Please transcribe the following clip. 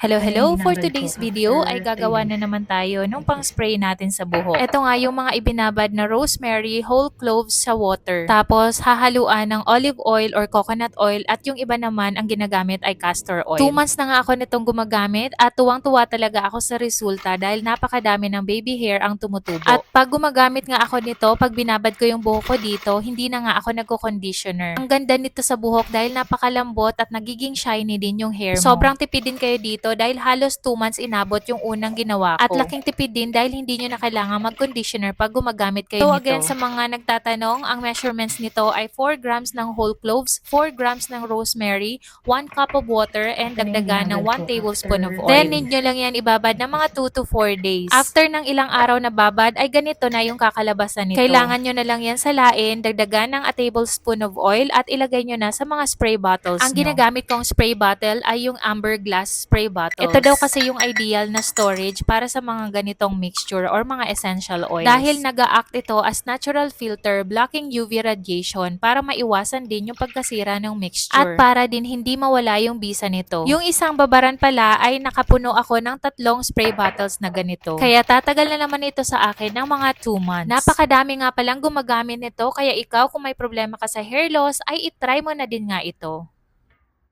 Hello. For Hinanggal ko today's video ay after 3 gagawa na days. naman tayo ng pang-spray natin sa buhok. Ito nga yung mga ibinabad na rosemary, whole cloves sa water. Tapos hahaluan ng olive oil or coconut oil at yung iba naman ang ginagamit ay castor oil. 2 months na nga ako nitong gumagamit at tuwang-tuwa talaga ako sa resulta dahil napakadami ng baby hair ang tumutubo. At pag gumagamit nga ako nito, pag binabad ko yung buhok ko dito, hindi na nga ako nagko-conditioner. Ang ganda nito sa buhok dahil napakalambot at nagiging shiny din yung hair mo. Sobrang tipid din kayo dito dahil halos 2 months inabot yung unang ginawa ko. At laking tipid din dahil hindi nyo na kailangan mag-conditioner pag gumagamit kayo nito. So again, sa mga nagtatanong, ang measurements nito ay 4 grams ng whole cloves, 4 grams ng rosemary, 1 cup of water, and Ito na yung dagdagan ng hinanggal 1 ko tablespoon of after oil. 3 Then, need days. nyo lang yan ibabad ng mga 2 to 4 days. After ng ilang araw na babad, ay ganito na yung kakalabasan nito. Kailangan nyo na lang yan salain, dagdagan ng a tablespoon of oil, at ilagay nyo na sa mga spray bottles ang nyo. ginagamit kong spray bottle ay yung amber glass spray bottles. Ito daw kasi yung ideal na storage para sa mga ganitong mixture or mga essential oils. Dahil nag-a-act ito as natural filter blocking UV radiation para maiwasan din yung pagkasira ng mixture. At para din hindi mawala yung bisa nito. Yung isang babaran pala ay nakapuno ako ng 3 spray bottles na ganito. Kaya tatagal na naman ito sa akin ng mga 2 months. Napakadami nga palang gumagamit nito kaya ikaw kung may problema ka sa hair loss ay itry mo na din nga ito.